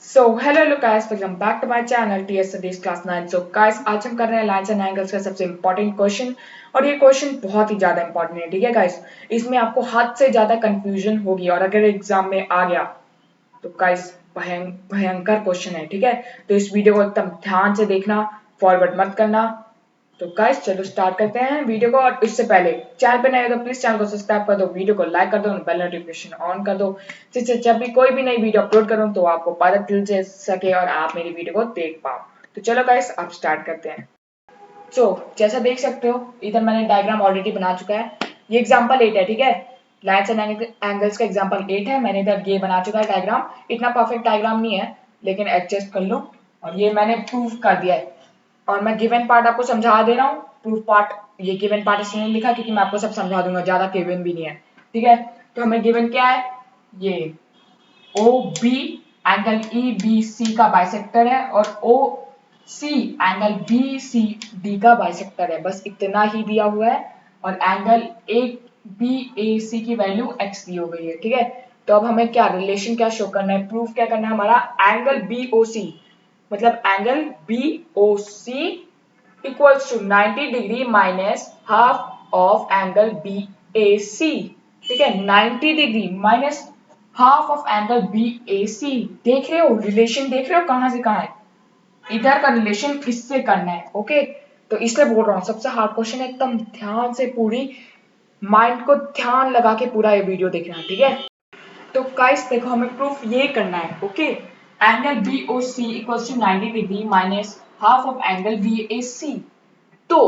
So hello guys, welcome back to my channel TS Satish class 9। So guys, आज हम कर रहे हैं लाइन्स एंड एंगल्स का सबसे इंपॉर्टेंट क्वेश्चन। और ये क्वेश्चन बहुत ही ज्यादा इंपॉर्टेंट है, ठीक है गाइस। इसमें आपको हद से ज्यादा कंफ्यूजन होगी और अगर एग्जाम में आ गया तो गाइस भयंकर क्वेश्चन है, ठीक है। तो इस वीडियो को एकदम ध्यान से देखना, फॉरवर्ड मत करना। तो गाइस चलो स्टार्ट करते हैं वीडियो को। और इससे पहले चैनल पे नए हो तो प्लीज चैनल को सब्सक्राइब कर दो, वीडियो को लाइक कर दो, बेल नोटिफिकेशन ऑन कर दो, जिससे जब भी कोई भी नई वीडियो अपलोड करूं तो आपको पता चल सके और आप मेरी वीडियो को देख पाओ। तो चलो गाइस आप स्टार्ट करते हैं। सो जैसा देख सकते हो, इधर मैंने डायग्राम ऑलरेडी बना चुका है। ये एग्जाम्पल 8 है, ठीक है। लाइन्स एंड एंगल्स का एग्जाम्पल 8 है। मैंने इधर ये बना चुका है डायग्राम। इतना परफेक्ट डायग्राम नहीं है, लेकिन एडजस्ट कर लो। और ये मैंने प्रूव कर दिया है और मैं गिवन पार्ट आपको समझा दे रहा हूँ। प्रूफ पार्ट, ये गिवन पार्ट इसलिए नहीं लिखा क्योंकि मैं आपको सब समझा दूंगा, ज्यादा गिवन भी नहीं है, ठीक है। तो हमें गिवन क्या है, ये O B angle E B C का बाइसेक्टर है और O C angle B C D का बाइसेक्टर है, बस इतना ही दिया हुआ है। और एंगल ए बी ए सी की वैल्यू एक्स दी हो गई है, ठीक है। तो अब हमें क्या रिलेशन क्या शो करना है, प्रूफ क्या करना है, हमारा एंगल बी ओ सी, मतलब angle B O C equals to 90 degree minus half of angle B A C, ठीक है। 90 degree minus half of angle B A C. देख रहे हो रिलेशन, देख रहे हो कहां से कहां है। इधर का रिलेशन इससे करना है, ओके। तो इसलिए बोल रहा हूँ सबसे हार्ड क्वेश्चन है, एकदम ध्यान से पूरी माइंड को ध्यान लगा के पूरा ये वीडियो देखना है, ठीक है। तो गाइस देखो, हमें प्रूफ ये करना है, okay. Angle B O C equals to 90 degree minus half of angle B A C. तो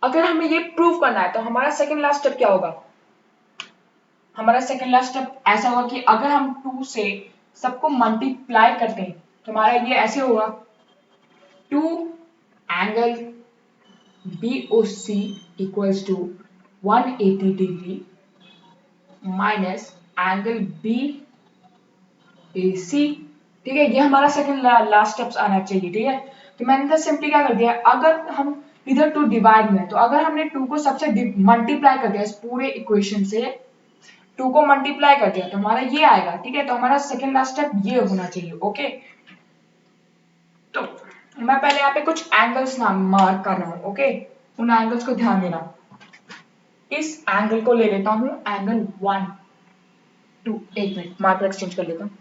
अगर हमें ये प्रूव करना है तो हमारा सेकंड लास्ट स्टेप क्या होगा, हमारा सेकंड लास्ट स्टेप ऐसा होगा कि अगर हम 2 से सबको मल्टीप्लाई करते हैं तो हमारा ये ऐसे होगा, 2 angle B O C equals to 180 degree minus angle B A C, ठीक है। ये हमारा सेकंड लास्ट स्टेप्स आना चाहिए, ठीक है। तो मैंने इधर सिंपली क्या कर दिया, अगर हम इधर 2 डिवाइड में, तो अगर हमने 2 को सबसे मल्टीप्लाई कर दिया इस पूरे इक्वेशन से, 2 को मल्टीप्लाई कर दिया तो हमारा ये आएगा, ठीक है। तो हमारा सेकंड लास्ट स्टेप ये होना चाहिए, ओके। तो मैं पहले यहाँ पे कुछ एंगल्स नाम मार्क कर रहा हूँ, ओके। उन एंगल्स को ध्यान देना। इस एंगल को ले लेता हूँ एंगल 1 2, एक मिनट मार्कर एक्सचेंज कर लेता हूँ,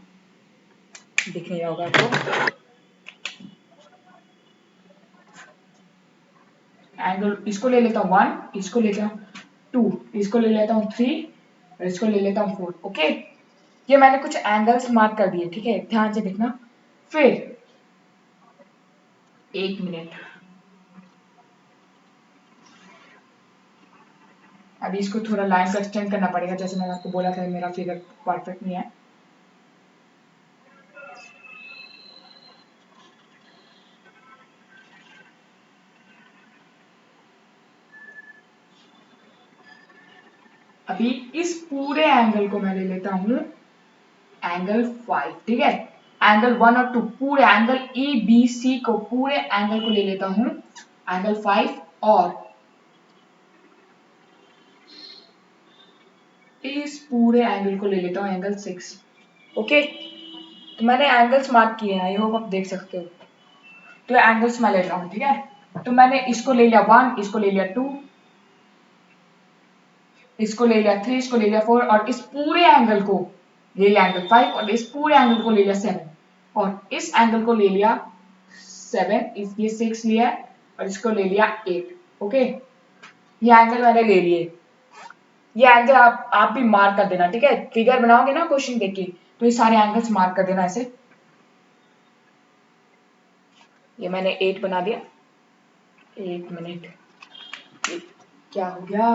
दिख नहीं रहा होगा आपको। एंगल इसको ले लेता हूँ 1, इसको लेता हूँ 2, इसको ले लेता हूँ 3 और इसको ले लेता हूँ 4, ओके। ये मैंने कुछ एंगल्स मार्क कर दिए, ठीक है, ध्यान से देखना। फिर एक मिनट, अभी इसको थोड़ा लाइन को एक्सटेंड करना पड़ेगा, जैसे मैंने आपको बोला था मेरा फिगर परफेक्ट नहीं है। अभी इस पूरे एंगल को मैं ले लेता हूँ एंगल 5, ठीक है। एंगल 1 और 2 पूरे एंगल ए बी सी को, पूरे एंगल को ले लेता हूँ एंगल 5 और इस पूरे एंगल को ले लेता हूँ एंगल 6, ओके। तो मैंने एंगल्स मार्क किए हैं, आई होप आप देख सकते हो। तो एंगल्स मैं ले रहा हूँ, ठीक है। तो मैंने इसको ले लिया 1, इसको ले लिया 2, इसको ले लिया 3, इसको ले लिया 4 और इस पूरे एंगल को ले लिया एंगल 5 और इस पूरे एंगल को ले लिया 7 और इस एंगल को ले लिया 7, ये 6 लिया और इसको ले लिया 8, ओके। ये एंगल मैंने ले लिए। ये एंगल आप भी मार्क कर देना, ठीक है। फिगर बनाओगे ना क्वेश्चन देख के, तो ये सारे एंगल्स मार्क कर देना ऐसे। ये मैंने 8 बना दिया। एक मिनट, क्या हो गया,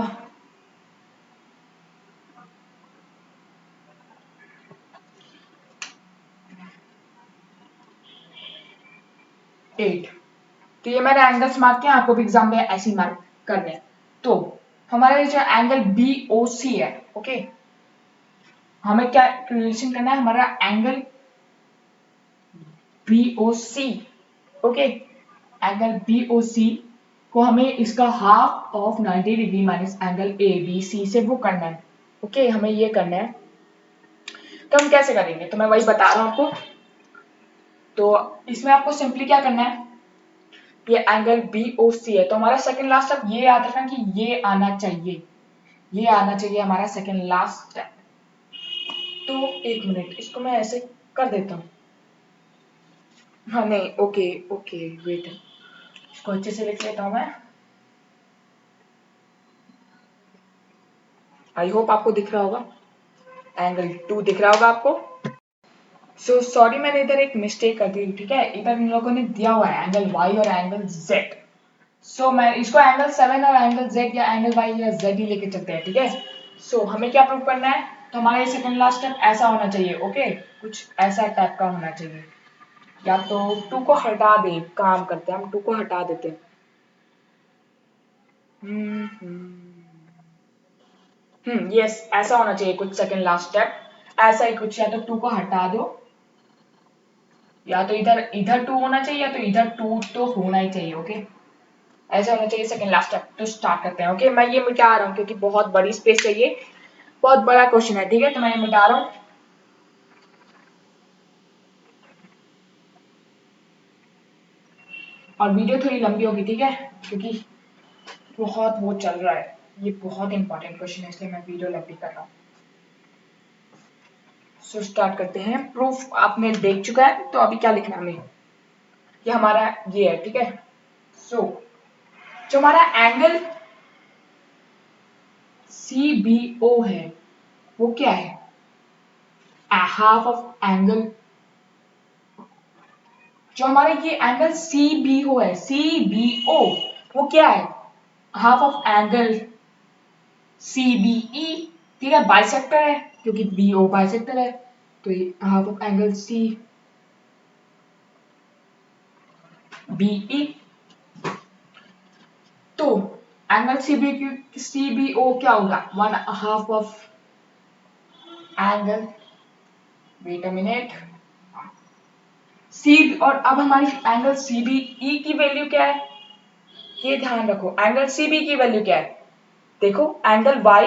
एट। तो ये मैंने एंगल्स मार्क किया, आपको भी एग्जाम में ऐसे ही मार्क करने हैं। तो हमारा जो एंगल बी ओ सी है, ओके, हमें क्या रिलेशन करना है, हमारा angle B O C, okay, angle B O C को हमें इसका half of 90 degree minus angle A B C से वो करना है, ओके, हमें ये करना है। तो हम कैसे करेंगे, तो मैं वही बता रहा हूं आपको। तो इसमें आपको सिंपली क्या करना है, ये एंगल BOC है, तो हमारा सेकंड लास्ट स्टेप ये याद रखना कि ये आना चाहिए, ये आना चाहिए हमारा सेकंड लास्ट स्टेप। तो एक मिनट, इसको मैं ऐसे कर देता हूँ। हाँ नहीं, ओके ओके वेट, इसको अच्छे से लिख लेता हूँ मैं। आई होप आपको दिख रहा होगा, एंगल 2 दिख रहा होगा आपको। सो सॉरी, मैंने इधर एक मिस्टेक कर दी, ठीक है। इधर इन लोगों ने दिया हुआ है एंगल Y और एंगल Z, सो मैं इसको एंगल 7 और एंगल Z या एंगल Y या Z ही लेके चलते हैं, ठीक है। सो हमें क्या प्रूव करना है, तो हमारा ये सेकंड लास्ट स्टेप ऐसा होना चाहिए, ओके, कुछ ऐसा टाइप का होना चाहिए। या तो 2 को हटा दे, काम करते हैं हम 2 को हटा देते हैं। यस, ऐसा होना चाहिए कुछ सेकंड लास्ट स्टेप, ऐसा ही कुछ। या तो 2 को हटा दो, या तो इधर इधर 2 होना चाहिए, या तो इधर 2 तो होना ही चाहिए, ओके। ऐसा होना चाहिए सेकंड लास्ट स्टेप। तो स्टार्ट करते हैं, ओके। मैं ये मिटा रहा हूँ क्योंकि बहुत बड़ी स्पेस चाहिए, बहुत बड़ा क्वेश्चन है, ठीक है, तो मैं ये मिटा रहा हूँ। और वीडियो थोड़ी लंबी होगी, ठीक है, क्योंकि बहुत वो चल रहा है, ये बहुत इंपॉर्टेंट क्वेश्चन है, इसलिए मैं वीडियो लंबी कर रहा हूँ। सो स्टार्ट करते हैं। प्रूफ आपने देख चुका है, तो अभी क्या लिखना है हमें, ये हमारा ये है, ठीक है। सो जो हमारा एंगल CBO है वो क्या है, हाफ ऑफ एंगल, जो हमारा ये एंगल CBO है, CBO वो क्या है, हाफ ऑफ एंगल CBE, ठीक है, बाइसेक्टर है क्योंकि BO बाइसेक्टर है, तो ये हाफ ऑफ एंगल CBE। तो एंगल CBO क्या होगा, 1/2 of angle, wait a minute, C, और अब हमारी एंगल CBE की वैल्यू क्या है, ये ध्यान रखो, एंगल CB की वैल्यू क्या है, देखो एंगल Y,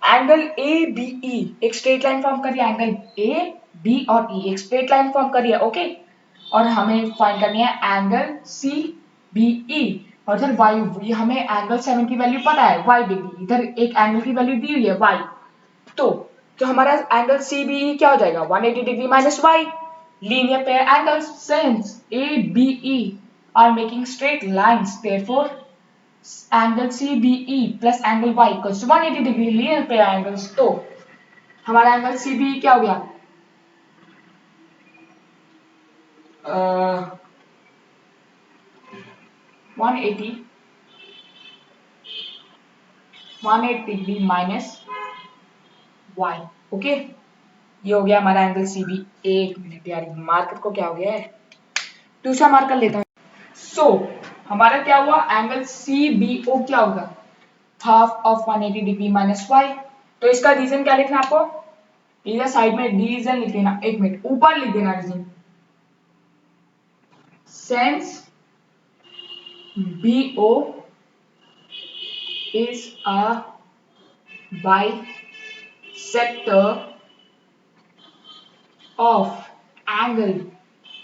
एंगल ABE एक स्ट्रेट लाइन फॉर्म कर रही है, एंगल AB और E एक स्ट्रेट लाइन फॉर्म कर रही है, ओके। और हमें फाइंड करनी है एंगल CBE, और इधर Y, ये हमें एंगल 7 की वैल्यू पता है, Y डिग्री, इधर एक एंगल की वैल्यू दी हुई है Y, तो जो हमारा एंगल CBE क्या हो जाएगा, 180 degree minus Y, linear pair angles since ABE are making straight lines, therefore angle CBE plus angle Y equals to 180 degree linear pair angles। तो हमारा एंगल CBE क्या हो गया, 180 डिग्री माइनस Y, ओके। ये हो गया हमारा एंगल CB। एक मिनट यार, मार्कर को क्या हो गया है, दूसरा मार्कर लेता हूँ। सो हमारा क्या हुआ, एंगल CBO क्या होगा, half of 180 degree minus Y। तो इसका रीजन क्या लिखना आपको, इधर साइड में रीजन लिख देना, एक मिनट ऊपर लिख देना reason, since BO is a bisector of angle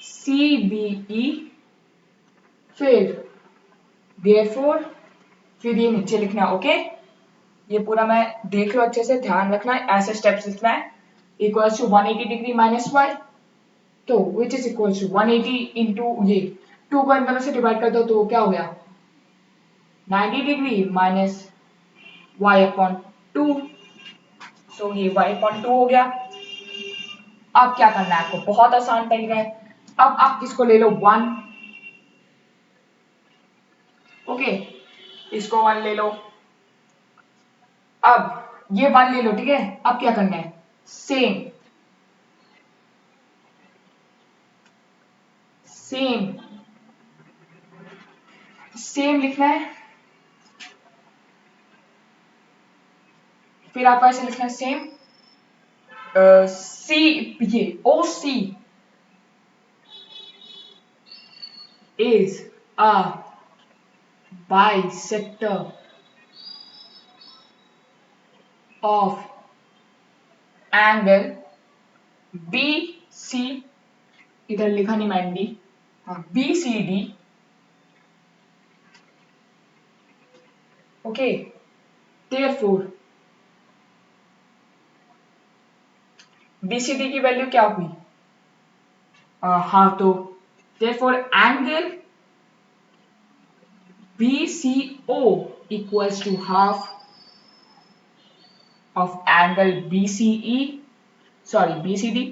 CBE, फिर therefore, फिर ये नीचे लिखना है, ओके। ये पूरा मैं देख लो अच्छे से, ध्यान रखना है, ऐसे स्टेप्स लिखना है, equals to 180 degree minus Y, तो which is equals to 180 into ये 2 को इन दोनों से डिवाइड कर दो, तो क्या हो गया 90 डिग्री माइनस Y अपॉन 2, सो ये Y अपॉन 2 हो गया। अब क्या करना है आपको, बहुत आसान तरीका है, अब आप इसको ले लो 1, ओके, इसको 1 ले लो, अब ये 1 ले लो, ठीक है। अब क्या करना है, सेम सेम सेम लिखना है, फिर आपको ऐसे लिखना है सेम, सी, ये OC is a bisector of angle BC इधर लिखा नहीं मैंने डी, हाँ B C D, okay therefore B C D की वैल्यू क्या हुई, हाँ तो therefore angle BCO equals to half of angle BCE, sorry BCD।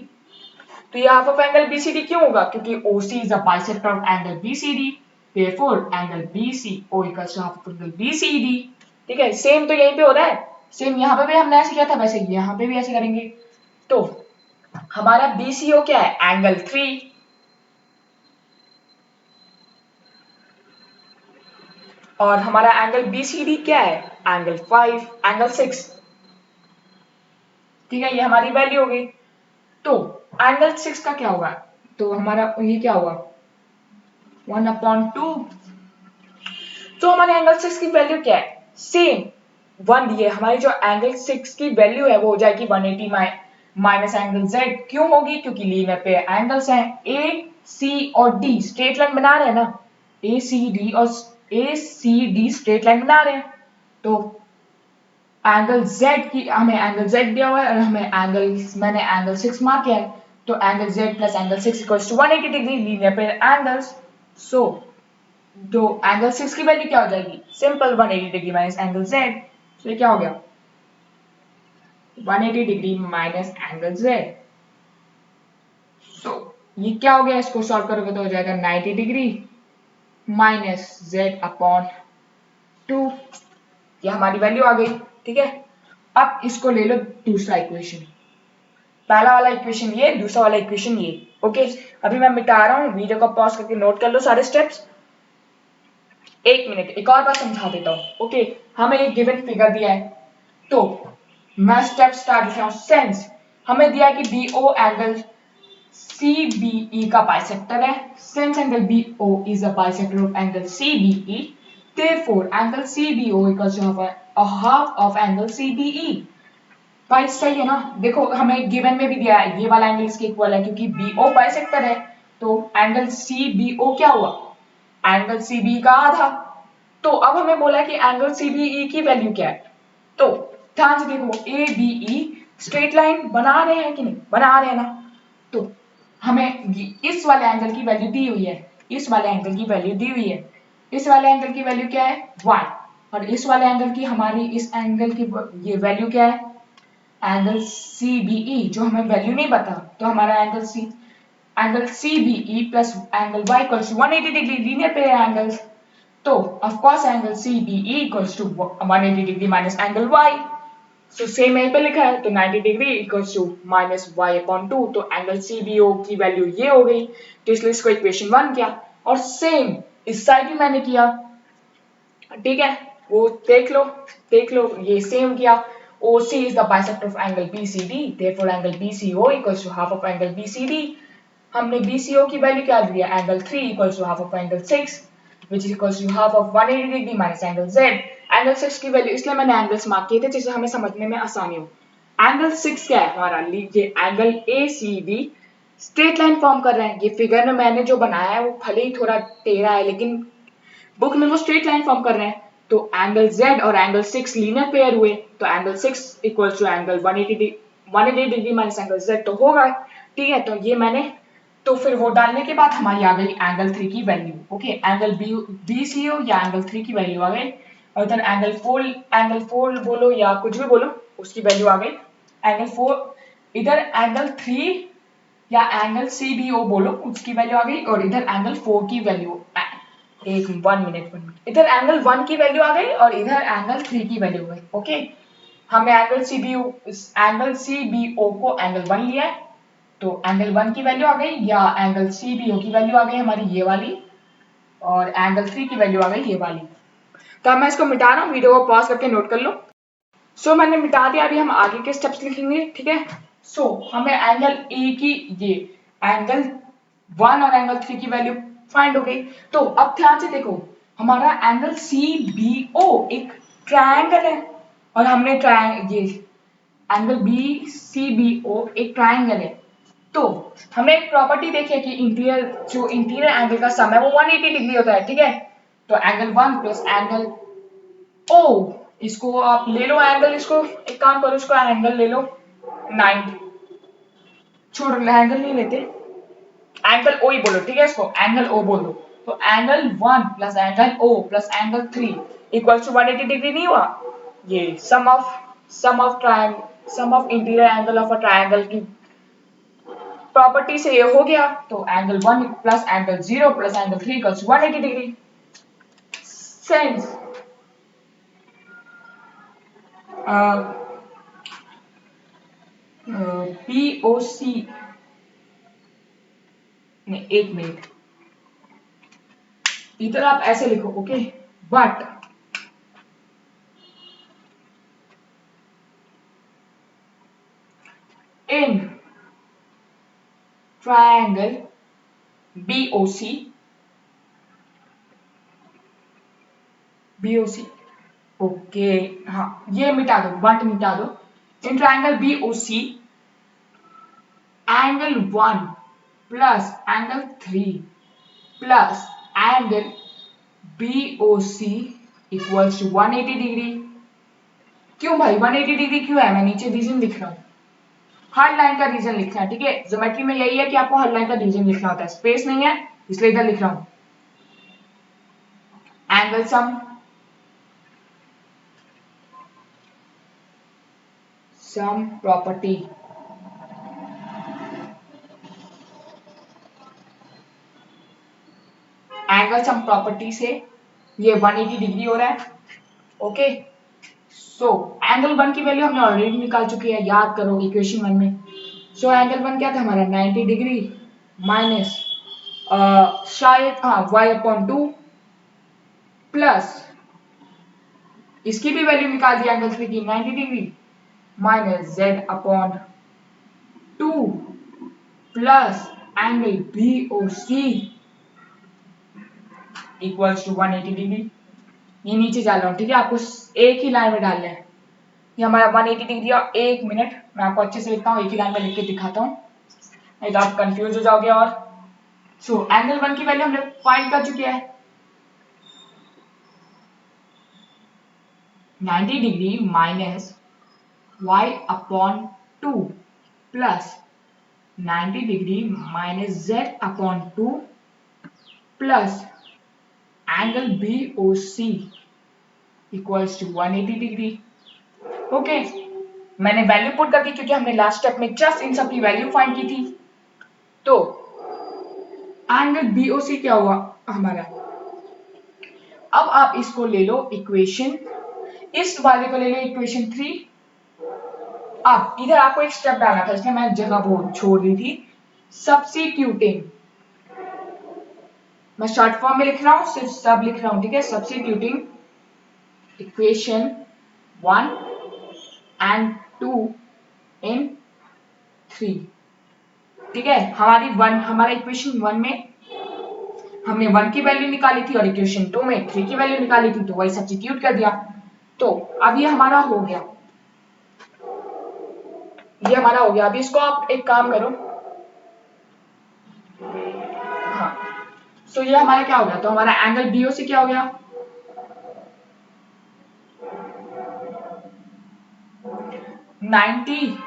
तो ये half of angle BCD क्यों होगा, क्योंकि OC is a bisector of angle BCD, therefore angle BCO equals to half of angle BCD। ठीक है, same तो यहीं पे हो रहा है, सेम यहाँ पे भी हमने ऐसे किया था, वैसे यहाँ पे भी ऐसे करेंगे। तो हमारा BCO क्या है, एंगल 3, और हमारा एंगल BCD क्या है, एंगल 5, एंगल 6। ठीक है, ये हमारी वैल्यू हो गई। तो एंगल 6 का क्या होगा, तो हमारा ये क्या होगा 1/2। तो हमारे एंगल 6 की वैल्यू क्या है, सेम 1 दिए, हमारी जो एंगल 6 की वैल्यू है वो हो जाएगी 180 माइनस एंगल z। क्यों होगी, क्योंकि लीनियर पे एंगल्स हैं, ए सी और डी स्ट्रेट लाइन बना रहे हैं ना, ए सी डी स्ट्रेट लाइन बना रहे हैं। तो एंगल z की हमें एंगल z दिया हुआ है और हमें मैंने एंगल 6 मार्क किया है, तो angle z plus angle 6 equals to 180 degree, linear pair angles. So तो एंगल 6 की वैल्यू क्या हो जाएगी, simple 180 degree minus angle z। तो ये क्या हो गया 180 degree minus angle z। So ये क्या हो गया, इसको सॉल्व करोगे तो हो जाएगा 90 डिग्री माइनस z अपॉन 2। ये हमारी वैल्यू आ गई। ठीक है, अब इसको ले लो दूसरा इक्वेशन, पहला वाला इक्वेशन ये, दूसरा वाला इक्वेशन ये। ओके, अभी मैं मिटा रहा हूँ, वीडियो को पॉज करके नोट कर लो सारे स्टेप्स। एक मिनट, एक और बार समझा देता हूँ। ओके, हमें एक गिवन फिगर दिया है, तो मैं स्टेप स्टार्ट लिख रहा हूँ। सेंस हमें दिया है कि बीओ एंगल CBE का बाइसेक्टर है, since angle BO is a bisector of angle CBE, therefore angle CBO equals to half of angle CBE। भाई सही है ना, देखो हमें गिवन में भी दिया है ये वाला एंगल इसके इक्वल है, क्योंकि BO बाइसेक्टर है, तो एंगल CBO क्या हुआ, एंगल CBE का आधा। तो अब हमें बोला है कि एंगल CBE की वैल्यू क्या है, तो ध्यान से देखो ABE स्ट्रेट लाइन बना रहे हैं कि नहीं, बना रहे हैं ना, तो हमें इस वाले एंगल की वैल्यू दी हुई है, इस वाले एंगल की वैल्यू दी हुई है, इस वाले एंगल की वैल्यू क्या है y, और इस वाले एंगल की हमारी इस एंगल की ये वैल्यू क्या है, एंगल CBE, जो हमें वैल्यू नहीं पता, तो हमारा angle CBE plus angle y equals to 180 degree, linear pair angles. तो of course angle CBE equals to 180 degree minus angle y। So same यहीं पे लिखा है, तो 90 degree equals to minus y upon 2, तो एंगल CBO की value ये हो गई, तो इसलिए इसको इक्वेशन 1 किया। और सेम इस साइड भी मैंने किया, ठीक है, वो देख लो ये सेम किया। OC is the bisector of angle BCD, therefore angle BCO equals to half of angle BCD। हमने BCO की वैल्यू क्या दी है, angle 3 equals to half of angle 6, which is equals to half of 180 degree minus angle Z। Angle 6 की value इसलिए मैंने angles mark किए थे जिससे हमें समझने में आसानी हो। एंगल 6 क्या है हमारा, लीजिए angle ACD straight line form कर रहे हैं। ये फिगर में मैंने जो बनाया है वो भले ही थोड़ा टेढ़ा है, लेकिन बुक में वो स्ट्रेट लाइन फॉर्म कर रहे हैं। तो एंगल Z और एंगल 6 लीनियर पेयर हुए, तो angle 6 equals to angle 180 degree minus angle Z तो होगा। ठीक है, तो ये मैंने, तो फिर वो डालने के बाद हमारी आ गई एंगल 3 की वैल्यू। ओके, एंगल BCO या एंगल 3 की वैल्यू आ गई, और इधर एंगल 4 बोलो या कुछ भी बोलो, उसकी वैल्यू आ गई एंगल 4। इधर एंगल 3 या एंगल CBO बोलो, उसकी वैल्यू आ गई, और इधर एंगल 4 की वैल्यू, एक 1 मिनट, इधर एंगल 1 की वैल्यू आ गई और इधर एंगल 3 की वैल्यू आ गई। ओके, हमने एंगल CBO को एंगल 1 लिया है, तो एंगल 1 की वैल्यू आ गई, या एंगल CBO की वैल्यू आ गई हमारी ये वाली, और एंगल 3 की वैल्यू आ गई ये वाली। तो अब मैं इसको मिटा रहा हूँ, वीडियो को पॉज करके नोट कर लो। सो मैंने मिटा दिया, अभी हम आगे के स्टेप्स लिखेंगे। ठीक है, सो हमें एंगल ए की ये एंगल 1 और एंगल 3 की वैल्यू फाइंड हो गई। तो अब ध्यान से देखो, हमारा एंगल CBO एक ट्रायंगल है, और हमने ये एंगल BCBO एक ट्रायंगल है। तो हमने एक प्रॉपर्टी देखी है कि इंटीरियर एंगल का सम है वो 180 डिग्री होता है, ठीक है। तो एंगल 1 प्लस एंगल ओ, इसको आप ले लो एंगल, इसको एक काम करो, इसको एंगल ले लो 90, छोड़ो एंगल नहीं लेते, एंगल ओ ही बोलो, ठीक है, इसको एंगल ओ बोलो। तो angle 1 plus angle O plus angle 3 equals to 180 degree नहीं हुआ? ये sum of interior angle of a triangle की प्रॉपर्टी से ये हो गया। तो angle 1 plus angle 0 plus angle 3 equals 180 degree. Since POC नहीं, एक मिनट, इधर आप ऐसे लिखो, okay, but in triangle BOC okay, हाँ ये मिटा दो, बट मिटा दो। In triangle BOC angle 1 plus angle 3 plus angle BOC equals to 180 degree. क्यों भाई 180 डिग्री क्यों है? मैं नीचे रीजन लिख रहा हूँ, हर लाइन का रीजन लिखना है, ठीक है। ज्योमेट्री में यही है कि आपको हर लाइन का रीजन लिखना होता है, स्पेस नहीं है इसलिए इधर लिख रहा हूं। Angle sum property, angle sum property से ये 180 डिग्री हो रहा है, ओके। सो एंगल 1 की वैल्यू हमने ऑलरेडी निकाल चुकी है, याद करो इक्वेशन 1 में। सो एंगल 1 क्या था हमारा 90 डिग्री माइनस शायद हाँ y/2 प्लस इसकी भी वैल्यू निकाल दी एंगल 3 की 90 degree minus z/2 plus angle BOC equals to 180 degree. ये नीचे डाल रहा हूँ, ठीक है, आपको एक ही लाइन में डालना है। ये हमारा 180 डिग्री और एक मिनट मैं आपको अच्छे से लिखता हूँ, एक ही लाइन में लिख के दिखाता हूँ, नहीं तो आप कंफ्यूज हो जाओगे। और सो एंगल 1 की वैल्यू हमने फाइंड कर चुके हैं 90 degree minus y/2 plus 90 degree minus z/2 plus angle BOC equals to 180 degree. Okay, मैंने वैल्यू पुट कर दी क्योंकि हमने लास्ट स्टेप में जस्ट इन सब की वैल्यू फाइंड की थी। तो एंगल BOC क्या हुआ हमारा? अब आप इसको ले लो इक्वेशन, इस वाले को ले लो इक्वेशन 3। अब इधर आपको एक स्टेप डालना था, इसमें मैं जगह बहुत छोड़ दी थी। सब्स्टिट्यूटिंग, मैं शॉर्ट फॉर्म में लिख रहा हूं, सिर्फ सब लिख रहा हूं, ठीक है। सब्स्टिट्यूटिंग इक्वेशन 1 एंड 2 इन 3, ठीक है। हमारा इक्वेशन 1 में हमने 1 की वैल्यू निकाली थी और इक्वेशन 2 में 3 की वैल्यू निकाली थी, तो वही सब्स्टिट्यूट कर दिया। तो अब ये हमारा हो गया, ये हमारा हो गया। अभी इसको आप एक काम करो, हाँ, सो ये हमारा क्या हो गया? तो हमारा एंगल BOC क्या हो गया? 90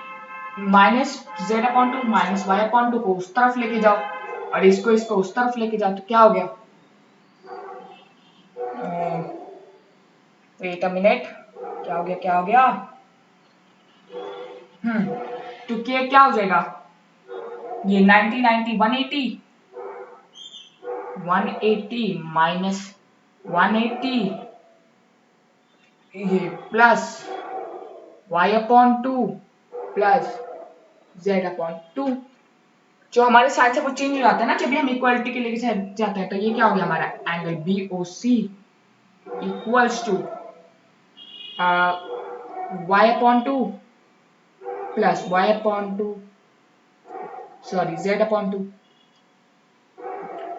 माइनस z/2 माइनस y/2 को उस तरफ लेके जाओ और इसको उस तरफ लेके जाओ, तो क्या हो गया? वेट अ मिनट, क्या हो गया? तो क्या हो जाएगा? ये 90 90 180 माइनस 180 ये प्लस y/2 प्लस z/2। जो हमारे साइड से वो चेंज हो जाता है ना जब भी हम इक्वालिटी के लेके जाते हैं। तो ये क्या हो गया हमारा? Angle BOC equals to y/2 plus z/2।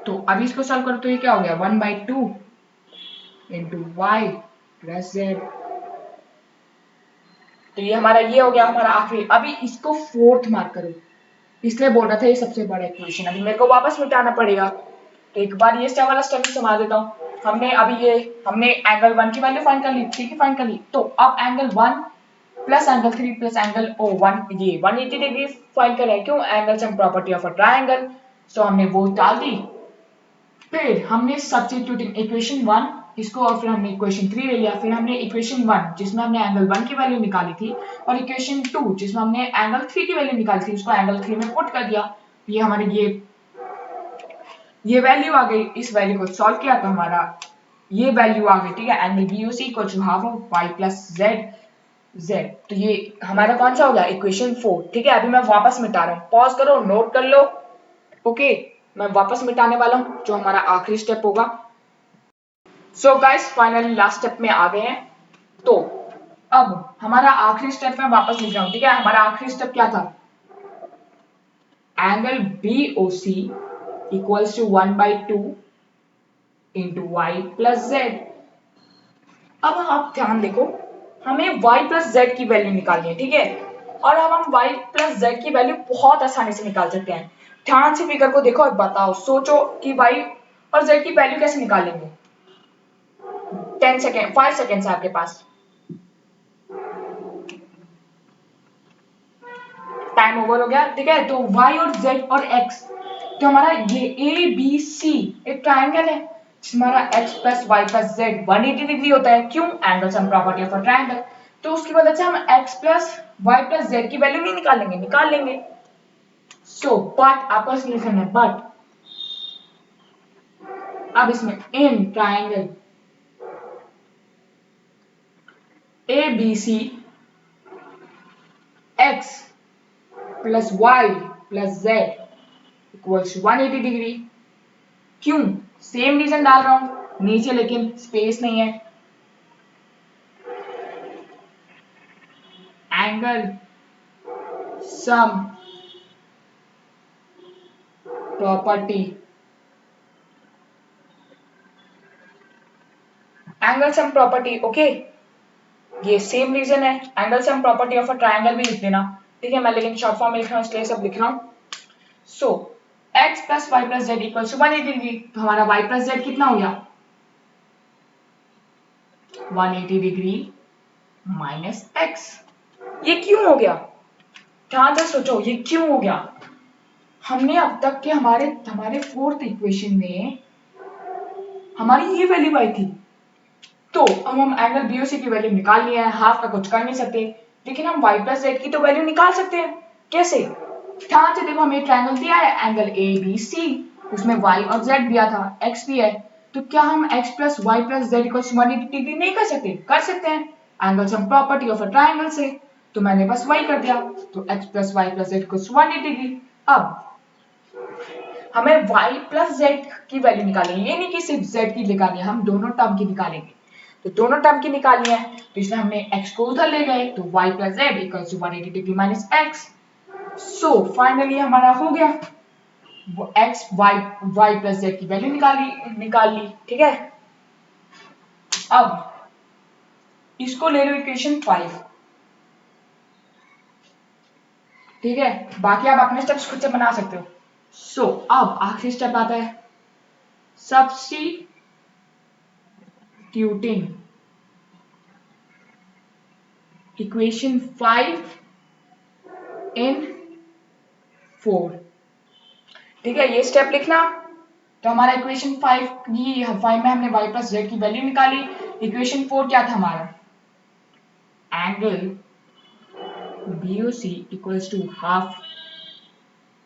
तो अभी इसको सॉल्व करो तो ये क्या हो गया? 1/2 इंटू y प्लस z। तो ये हमारा ये हो गया हमारा आखिरी। अभी इसको फोर्थ मार्क करो, इसलिए बोल रहा था ये सबसे बड़ा इक्वेशन। अभी मेरे को वापस मिटाना पड़ेगा, तो एक बार ये वाला स्टेप समझा देता हूँ। हमने एंगल 1 की वैल्यू फाइंड कर ली, 3 की फाइंड कर ली, तो अब angle 1 plus angle 3 plus angle O 1 ये 180 डिग्री फाइंड कर रहे हैं। क्यों? Angle sum property of a triangle. So हमने वो डाल दी, फिर हमने सब्स्टिट्यूटिंग इक्वेशन 1 इसको, और फिर हमने इक्वेशन 3 ले लिया, फिर हमने इक्वेशन 1 जिसमें हमने एंगल 1 की वैल्यू निकाली थी और इक्वेशन 2 जिसमें हमने एंगल 3 की वैल्यू निकाली थी उसको एंगल 3 में पुट कर दिया। ये हमारे ये वैल्यू आ गई। इस वैल्यू को सॉल्व किया तो हमारा ये वैल्यू आ गई, ठीक है। Angle BOC equal to half of y plus z। तो ये हमारा कौन सा हो गया? इक्वेशन 4, ठीक है। अभी मैं वापस मिटा रहा हूँ, पॉज करो, नोट कर लो। ओके, मैं वापस मिटाने वाला हूँ जो हमारा आखिरी स्टेप होगा। So guys finally last step में आ गए हैं। तो अब हमारा आखिरी स्टेप में वापस लिख रहा हूँ, ठीक है। हमारा आखिरी स्टेप क्या था? Angle BOC equals to 1/2 into Y plus Z. अब आप ध्यान देखो, हमें y प्लस जेड की वैल्यू निकालनी है, ठीक है। और अब हम y प्लस जेड की वैल्यू बहुत आसानी से निकाल सकते हैं। ध्यान से फिगर को देखो और बताओ, सोचो कि y और z की वैल्यू कैसे निकालेंगे। 10 सेकेंड, 5 सेकेंड है आपके पास, टाइम ओवर हो गया, ठीक है। तो y और z और x, तो हमारा ये ABC एक ट्रायंगल है। हमारा x plus Y plus Z 180 degree होता है। क्यों? Angle sum property of a triangle. तो उसकी वजह से हम x plus Y plus Z की वैल्यू नहीं निकालेंगे, निकाल लेंगे। सो बट आपका सोल्यूशन है बट, अब इसमें in triangle ABC x plus Y plus Z equals 180 degree. क्यों? सेम रीजन डाल रहा हूं नीचे, लेकिन स्पेस नहीं है। Angle sum property, angle sum property, okay. ये सेम रीजन है। Angle sum property of a triangle भी लिख देना, ठीक है। मैं लेकिन शॉर्ट फॉर्म में लिख रहा हूं इसलिए सब लिख रहा हूं। So x plus Y plus Z equal to 180 degree. तो हमारा y प्लस जेड कितना हो गया? 180 डिग्री माइनस x। ये क्यों हो गया? ध्यान से सोचो, ये क्यों हो गया? हमने अब तक के हमारे हमारे फोर्थ इक्वेशन में हमारी ये वैल्यू आई थी, तो अब हम एंगल BOC की वैल्यू निकाल लिया है। हाफ का कुछ कर नहीं सकते, लेकिन हम y प्लस जेड की तो वैल्यू निकाल सकते हैं। कैसे? ध्यान से देखो, हमें ट्रायंगल दिया है एंगल ABC, उसमें y और z दिया था, x भी है। तो क्या हम x plus Y plus Z equal 180 degree नहीं कर सकते? कर सकते हैं, angle sum property of a triangle से। तो मैंने बस वही कर दिया, तो x plus Y plus Z equal 180 degree. अब हमें y प्लस जेड की वैल्यू निकालनी है, ये नहीं कि सिर्फ z की निकालनी है, हम दोनों टर्म की निकालेंगे। तो दोनों टर्म की निकालनी है, तो इसमें हमने x को उधर ले गए, तो y plus Z equal to 180 degree minus x। So finally हमारा हो गया, x y प्लस जेड की वैल्यू निकाल ली, ठीक है। अब इसको ले लो इक्वेशन 5, ठीक है। बाकी आप अपने स्टेप्स खुद से बना सकते हो। सो अब आखिरी स्टेप आता है सब्स्टिट्यूटिंग इक्वेशन 5 इन 4, ठीक है। ये स्टेप लिखना। तो हमारा इक्वेशन 5 में हमने y प्लस जेड की वैल्यू निकाली। इक्वेशन 4 क्या था हमारा? Angle BOC equals to half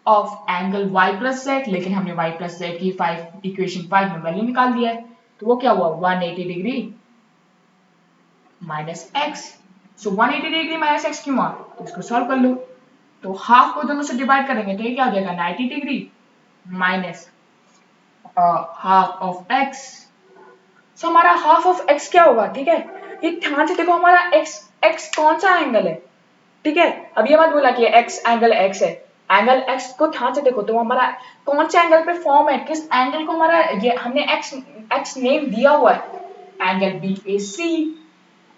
of angle y plus Z, लेकिन हमने y प्लस जेड की इक्वेशन 5 में वैल्यू निकाल दिया है, तो वो क्या हुआ? 180 डिग्री माइनस x। सो 180 डिग्री माइनस x क्यों हुआ? तो इसको सॉल्व कर लो। तो हाफ को दोनों से डिवाइड करेंगे तो ये क्या हो जाएगा? 90 degree minus half of x। सो हमारा हाफ ऑफ x क्या होगा? ठीक है, ये ध्यान से देखो, हमारा x कौन सा एंगल है? ठीक है, अब ये मत बोला कि x एंगल x है। एंगल x को ध्यान से देखो, तो हमारा कौन से एंगल पे फॉर्म है, किस एंगल को हमारा ये हमने x नेम दिया हुआ है, एंगल BAC।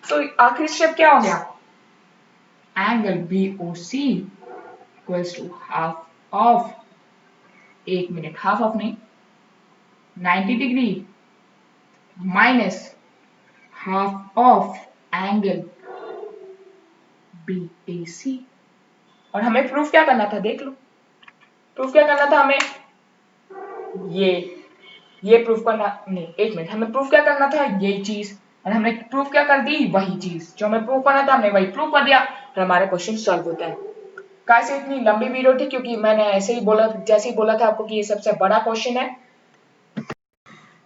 तो आखिरी स्टेप क्या हो गया? Angle BOC equals to half of, एक मिनट, हाफ ऑफ नहीं, 90 degree minus half of angle BAC। और हमें प्रूफ क्या करना था, देख लो, प्रूफ क्या करना था हमें, ये प्रूफ करना नहीं, एक मिनट, हमें प्रूफ क्या करना था, ये चीज, और हमने प्रूफ क्या कर दी, वही चीज जो हमें प्रूफ करना था, हमने वही प्रूफ कर दिया, और हमारा क्वेश्चन सॉल्व होता है। कैसे इतनी लंबी वीडियो थी, क्योंकि मैंने ऐसे ही बोला, जैसे ही बोला था आपको कि ये सबसे बड़ा क्वेश्चन है।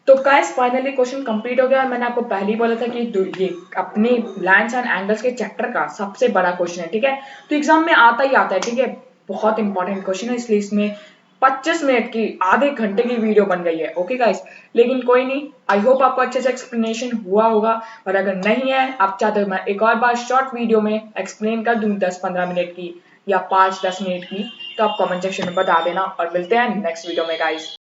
तो गाइस फाइनली क्वेश्चन कंप्लीट हो गया, और मैंने आपको पहले ही बोला था कि ये अपनी लाइन्स एंड एंगल्स के चैप्टर का सबसे बड़ा क्वेश्चन है, ठीक है। तो एग्जाम में आता ही आता है, ठीक है, बहुत इंपॉर्टेंट क्वेश्चन है, इसलिए इसमें 25 मिनट की, आधे घंटे की वीडियो बन गई है, ओके गाइस। लेकिन कोई नहीं, आई होप आपको अच्छे से एक्सप्लेनेशन हुआ होगा, और अगर नहीं है, आप चाहते हो मैं एक और बार शॉर्ट वीडियो में एक्सप्लेन कर दूं 10-15 मिनट की या 5-10 मिनट की, तो आप कमेंट सेक्शन में बता देना, और मिलते हैं नेक्स्ट वीडियो में गाइस।